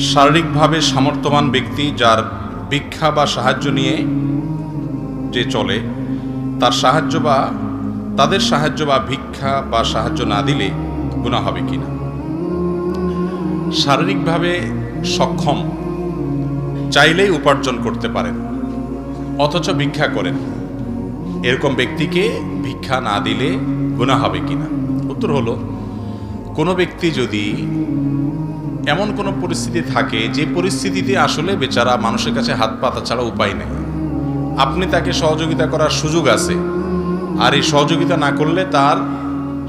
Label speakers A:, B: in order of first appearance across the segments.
A: শারীরিকভাবে সামর্থ্যবান ব্যক্তি যার ভিক্ষা বা সাহায্য নিয়ে যে চলে, তার সাহায্য বা তাদের সাহায্য বা ভিক্ষা বা সাহায্য না দিলে গুনাহ হবে কিনা। শারীরিকভাবে সক্ষম, চাইলেই উপার্জন করতে পারেন অথচ ভিক্ষা করেন, এরকম ব্যক্তিকে ভিক্ষা না দিলে গুনাহ হবে কিনা। উত্তর হলো, কোনো ব্যক্তি যদি এমন কোনো পরিস্থিতি থাকে যে পরিস্থিতিতে আসলে বেচারা মানুষের কাছে হাত পাতা ছাড়া উপায় নেই, আপনি তাকে সহযোগিতা করার সুযোগ আছে, আর এই সহযোগিতা না করলে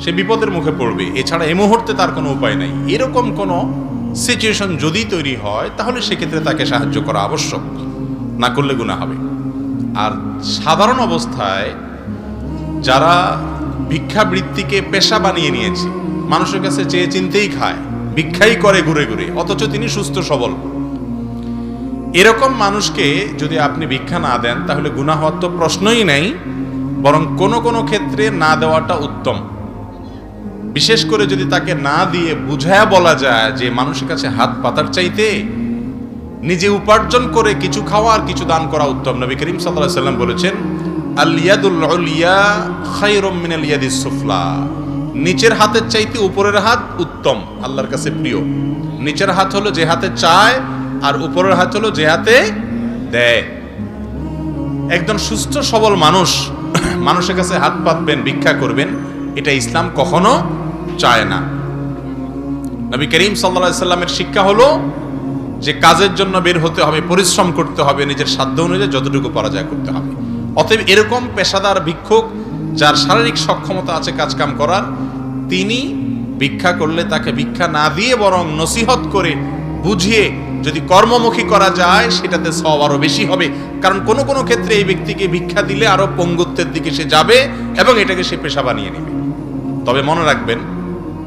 A: সে বিপদের মুখে পড়বে, এছাড়া এই মুহূর্তে তার কোনো উপায় নেই, এরকম কোনো সিচুয়েশন যদি তৈরি হয় তাহলে সেক্ষেত্রে তাকে সাহায্য করা আবশ্যক, না করলে গুনাহ হবে। আর সাধারণ অবস্থায় যারা ভিক্ষাবৃত্তিকে পেশা বানিয়ে নিয়েছে, মানুষের কাছে চেয়ে চিনতেই খায়, ভিক্ষাই করে ঘুরে ঘুরে, অথচ তিনি সুস্থ সবল, এরকম মানুষকে যদি আপনি ভিক্ষা না দেন তাহলে গুনাহ হওয়ার তো প্রশ্নই নেই, বরং কোনো কোনো ক্ষেত্রে না দেওয়াটা উত্তম। বিশেষ করে যদি তাকে না দিয়ে বুঝায়া বলা যায় যে মানুষের কাছে হাত পাতার চাইতে নিজে উপার্জন করে কিছু খাওয়া আর কিছু দান করা উত্তম। নবী করিম সাল্লাল্লাহু আলাইহি ওয়াসাল্লাম বলেছেন, আল ইয়াদুল উলিয়া খায়রুম মিনাল ইয়াদিস সুফলা, নিচের হাতের চাইতে উপরের হাত উত্তম, আল্লাহর কাছে প্রিয়। নিচের হাত হলো যে হাতে চায়, আর উপরের হাত হলো যে হাতে দেয়। একজন সুস্থ সবল মানুষের কাছে হাত পাতবেন, ভিক্ষা করবেন, এটা ইসলাম কখনো চায় না। নবী করিম সাল্লাল্লাহু আলাইহি ওয়াসাল্লামের শিক্ষা হলো যে কাজের জন্য বের হতে হবে, পরিশ্রম করতে হবে, নিজের সাধ্য অনুযায়ী যতটুকু পারা যায় করতে হবে। অতএব এরকম পেশাদার ভিক্ষুক যার শারীরিক সক্ষমতা আছে কাজকাম করার, তিনি ভিক্ষা করলে তাকে ভিক্ষা না দিয়ে বরং নসিহত করে বুঝিয়ে যদি কর্মমুখী করা যায় সেটাতে সওয়াব আরো বেশি হবে। কারণ কোনো কোনো ক্ষেত্রে এই ব্যক্তিকে ভিক্ষা দিলে আরো পঙ্গুত্বের দিকে সে যাবে এবং এটাকে সে পেশা বানিয়ে নেবে। তবে মনে রাখবেন,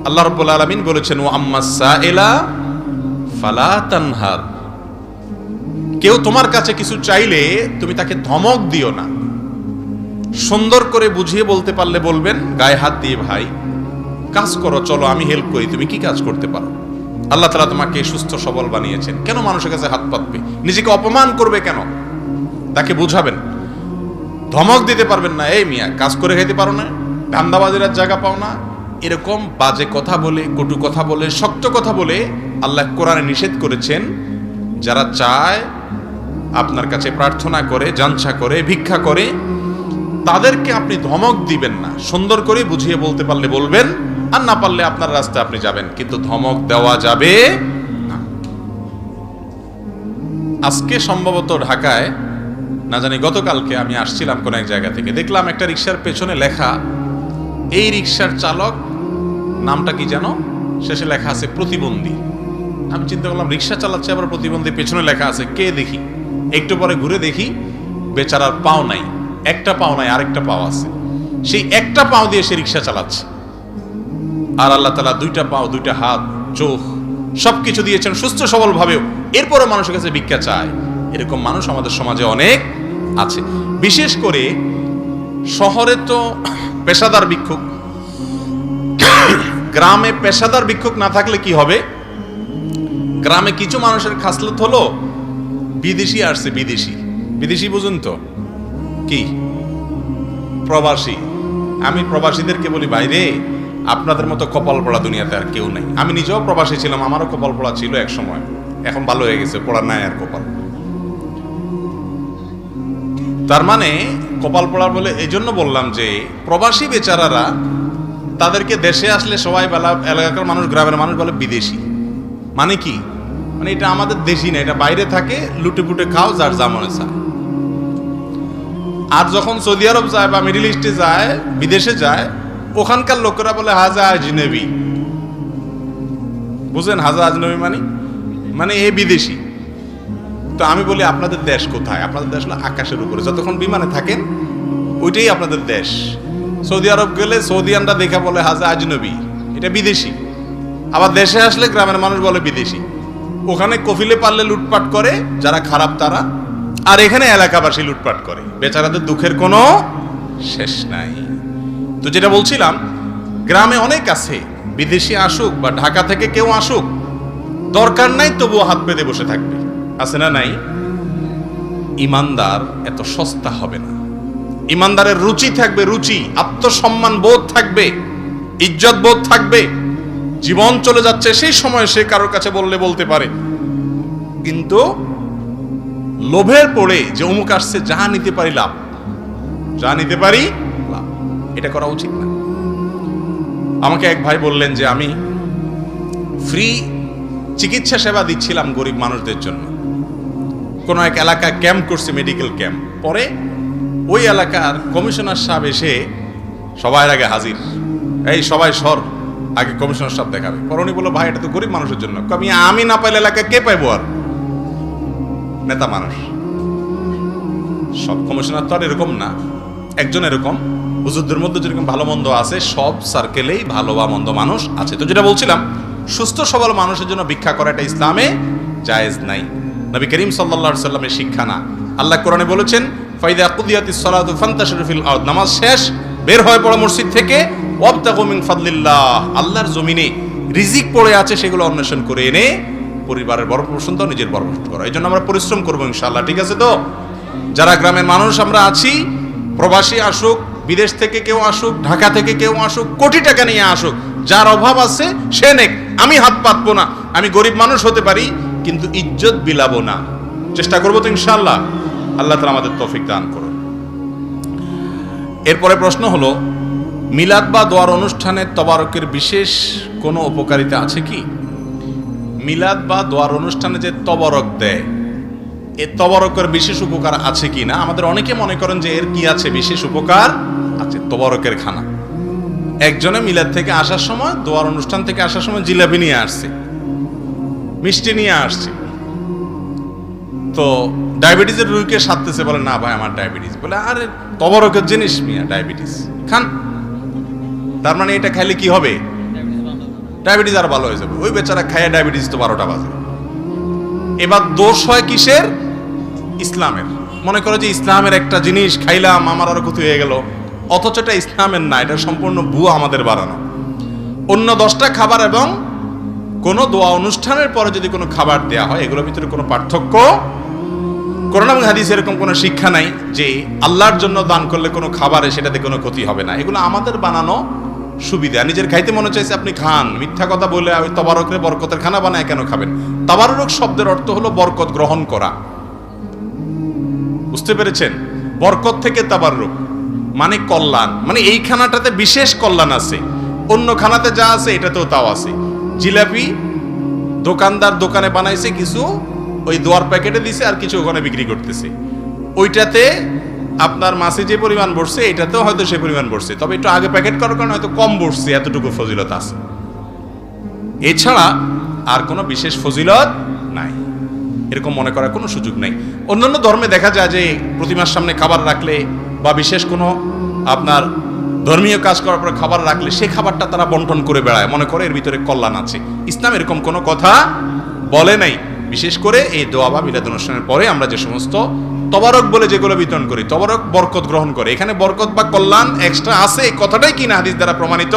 A: আল্লাহ রাব্বুল আলামিন বলেছেন, ওয়া আম্মাস সাইলা ফালা তানহার, কেউ তোমার কাছে কিছু চাইলে তুমি তাকে ধমক দিও না, সুন্দর করে বুঝিয়ে বলতে পারলে বলবেন, গায়ে হাত দিয়ে, ভাই কাজ করো, চলো আমি হেল্প করি, তুমি কি কাজ করতে পারো, আল্লাহ তাআলা তোমাকে সুস্থ সবল বানিয়েছেন, কেন মানুষের কাছে হাত পাতবে, নিজেকে অপমান করবে কেন, তাকে বুঝাবেন। ধমক দিতে পারবেন না, এই মিয়া কাজ করে খেতে পারো না, ধান্দাবাজির জায়গা পাও না, এরকম বাজে কথা বলে, কটু কথা বলে, শক্ত কথা বলে আল্লাহ কোরআনে নিষেধ করেছেন। যারা চায়, আপনার কাছে প্রার্থনা করে, জানসা করে, ভিক্ষা করে, তাদেরকে আপনি ধমক দিবেন না, সুন্দর করে বুঝিয়ে বলতে পারলে বলবেন, আর না পারলে আপনার রাস্তায় আপনি যাবেন, কিন্তু ধমক দেওয়া যাবে না। আজকে সম্ভবত ঢাকায়, না জানি গতকালকে আমি আসছিলাম কোন এক জায়গা থেকে, দেখলাম একটা রিকশার পেছনে লেখা, এই রিকশার চালক নামটা কি জানো, শেষে লেখা আছে প্রতিবন্ধী। আমি চিন্তা করলাম, রিকশা চালাচ্ছে আবার প্রতিবন্ধী, পেছনে লেখা আছে কে দেখি, একটু পরে ঘুরে দেখি বেচারার পাও নাই, একটা পাও নাই, আরেকটা পাও আছে, সেই একটা পাও দিয়ে সে রিকশা চালাচ্ছে। আর আল্লাহ তাআলা দুইটা পাও, দুইটা হাত, চোখ সবকিছু দিয়েছেন সুস্থ সবল ভাবেও, এরপরে মানুষের কাছে ভিক্ষা চায়। এরকম মানুষ আমাদের সমাজে অনেক আছে। বিশেষ করে শহরে তো পেশাদার ভিক্ষুক, গ্রামে পেশাদার ভিক্ষুক না থাকলে কি হবে, গ্রামে কিছু মানুষের খাসলত হলো বিদেশি আসছে, বিদেশি বুঝুন তো কি, প্রবাসী। আমি প্রবাসীদেরকে বলি, ভাইরে আপনাদের মতো কপাল পড়া দুনিয়াতে আর কেউ নাই। আমি নিজেও প্রবাসী ছিলাম, আমারও কপাল পড়া ছিল এক সময়, এখন ভালো হয়ে গেছে, পড়া নাই আর কপাল। তার মানে কপাল পড়া বলে এই জন্য বললাম যে প্রবাসী বেচারারা, তাদেরকে দেশে আসলে সবাই বেলা এলাকার মানুষ, গ্রামের মানুষ বলে বিদেশি। মানে কি, মানে এটা আমাদের দেশি না, এটা বাইরে থাকে, লুটে পুটে খাও যার জামনে চায়। আর যখন সৌদি আরব যায় বা মিডল ইস্টে যায়, বিদেশে যায়, ওখানকার লোকেরা বলে হাজা আজনবী। বুঝেন হাজা আজনবী মানে এ বিদেশি। তো আমি বলি, আপনাদের দেশ কোথায়? আপনাদের দেশ হলো আকাশের উপরে, যতক্ষণ বিমানে থাকেন ওইটাই আপনাদের দেশ। সৌদি আরব গেলে সৌদিয়ানরা দেখা বলে হাজা আজনবী, এটা বিদেশি। আবার দেশে আসলে গ্রামের মানুষ বলে বিদেশি। ওখানে কফিলে পারলে লুটপাট করে যারা খারাপ তারা, আর এখানে এলাকাবাসী লুটপাট করে, বেচারাদের দুঃখের কোনো শেষ নাই। তো যেটা বলছিলাম, গ্রামে অনেক আছে, বিদেশি আসুক বা ঢাকা থেকে কেউ আসুক, দরকার নাই তবুও হাত পেতে বসে থাকবে, আছে না নাই? ইমানদার এত সস্তা হবে না। ইমানদারের রুচি থাকবে, রুচি, আত্মসম্মান বোধ থাকবে, ইজ্জত বোধ থাকবে। জীবন চলে যাচ্ছে সেই সময় সে কারোর কাছে বললে বলতে পারে, কিন্তু লোভের পড়ে যে অমুক আসছে যা নিতে পারি লাভ, যা নিতে পারি লাভ, এটা করা উচিত না। আমাকে এক ভাই বললেন যে আমি ফ্রি চিকিৎসা সেবা দিচ্ছিলাম গরিব মানুষদের জন্য। কোন এক এলাকায় ক্যাম্প করছে, মেডিকেল ক্যাম্প। পরে ওই এলাকার কমিশনার সাহেব এসে সবার আগে হাজির, এই সবাই সর, আগে কমিশনার সাহেব দেখাবে। পরে উনি বললো, ভাই এটা তো গরিব মানুষের জন্য। আমি না পাইলে এলাকায় কে পাইবো? আর নেতা মানুষ। সব কমিশনার তো আর এরকম না, একজন এরকম। হুজুরদের মধ্যে যেরকম ভালো মন্দ আছে, সব সার্কেলেই ভালো বা মন্দ মানুষ আছে। তো যেটা বলছিলাম, সুস্থ সবল মানুষের জন্য ভিক্ষা করাটা ইসলামে জায়েজ নাই, নবী করিম সাল্লাল্লাহু আলাইহি সাল্লামের শিক্ষা না। আল্লাহ কোরআনে বলেছেন, ফাইদা কুদিয়াতিস সালাতু ফান্তাশিরু ফিল আরদ, নামাজ শেষ, বের হয়ে পড়ো মসজিদ থেকে, ওয়াবতাগু মিন ফাদলিল্লাহ, আল্লাহর জমিনে রিজিক পড়ে আছে সেগুলো অন্বেষণ করে এনে পরিবারের বড় পোষণ দাও, নিজের বড় পোষণ করো। এই জন্য আমরা পরিশ্রম করবো ইনশাআল্লাহ, ঠিক আছে তো? যারা গ্রামের মানুষ আমরা আছি, প্রবাসী আসুক, বিদেশ থেকে কেউ আসুক, ঢাকা থেকে কেউ আসুক, কোটি টাকা নিয়ে আসুক, যার অভাব আছে সে নেক, আমি হাত পাতবো না। আমি গরিব মানুষ হতে পারি কিন্তু ইজ্জত বিলাবো না, চেষ্টা করবো তো ইনশাআল্লাহ। আল্লাহ তাআলা আমাদের তৌফিক দান করুন। এরপরে প্রশ্ন হলো, মিলাদ বা দোয়ার অনুষ্ঠানে তবারকের বিশেষ কোনো উপকারিতা আছে কি? মিলাদ বা দোয়ার অনুষ্ঠানে যে তবারক দেয়, এ তবারকের বিশেষ উপকার আছে কি না? আমাদের অনেকে মনে করেন যে এর কি আছে, বিশেষ উপকার আছে। তবারকের খানা, একজনে মিলাদ থেকে আসার সময়, দোয়ার অনুষ্ঠান থেকে আসার সময় জিলাপি নিয়ে আসছে, মিষ্টি নিয়ে আসছে। তো ডায়াবেটিসের রোগীকে সাধতেছে, বলে না ভাই আমার ডায়াবেটিস। বলে আরে তবারকের জিনিস মিয়া, ডায়াবেটিস খান। তার মানে এটা খাইলে কি হবে? ডায়াবেটিস আর ভালো হয়ে যাবে। ওই বেচারা খায় ডায়াবেটিস তো 12টা বাজে। এবার দোষ হয় কিসের? ইসলামের। মনে করো যে ইসলামের একটা জিনিস খাইলাম, আমার আরো ক্ষতি হয়ে গেল, অথচ এটা ইসলামের না, এটা সম্পূর্ণ ভুয়া, আমাদের বানানো। অন্য 10টা খাবার এবং কোনো দোয়া অনুষ্ঠানের পরে যদি কোনো খাবার দেয়া হয়, এগুলোর ভিতরে কোনো পার্থক্য, কোরআন এবং হাদিসে এরকম কোনো শিক্ষা নাই যে আল্লাহর জন্য দান করলে কোনো খাবারে সেটাতে কোনো ক্ষতি হবে না। এগুলো আমাদের বানানো সুবিধা। নিজের খাইতে মনে চাইছে আপনি খান, মিথ্যা কথা বলে ওই তবারকের বরকতের খানা বানায় কেন খাবেন? তাবারুক শব্দের অর্থ হলো বরকত গ্রহণ করা, বুঝতে পেরেছেন? বরকত থেকে তাবারুক মানে কল্যাণ, মানে এই খানাটাতে বিশেষ কল্যাণ আছে, অন্য খানাতে যা আছে এটাতেও তাও আছে। জিলাপি দোকানদার দোকানে বানাইছে, কিছু ওই দোয়ার প্যাকেটে দিছে, আর কিছু ওখানে বিক্রি করতেছে। ওইটাতে আপনার মাছে যে পরিমাণ বসছে, এটাতেও হয়তো সে পরিমাণ বসছে, তবে একটু আগে প্যাকেট করার কারণে হয়তো কম বসছে, এতটুকু ফজিলত আছে। এছাড়া আর কোনো বিশেষ ফজিলত নাই, এরকম মনে করার কোনো সুযোগ নাই। অন্যান্য ধর্মে দেখা যায় যে প্রতিমার সামনে খাবার রাখলে বা বিশেষ কোনো আপনার ধর্মীয় কাজ করার পর খাবার রাখলে সে খাবারটা তারা বন্টন করে বেড়ায়, মনে করে এর ভিতরে কল্যাণ আছে। ইসলাম এরকম কোনো কথা বলে নাই। বিশেষ করে এই দোয়া বা মিলাদ অনুষ্ঠানের পরে আমরা যে সমস্ত তবারক বলে যেগুলো বিতরণ করি, তবারক বরকত গ্রহণ করে, এখানে বরকত বা কল্যাণ এক্সট্রা আছে, এই কথাটাই কিনা হাদিস দ্বারা প্রমাণিত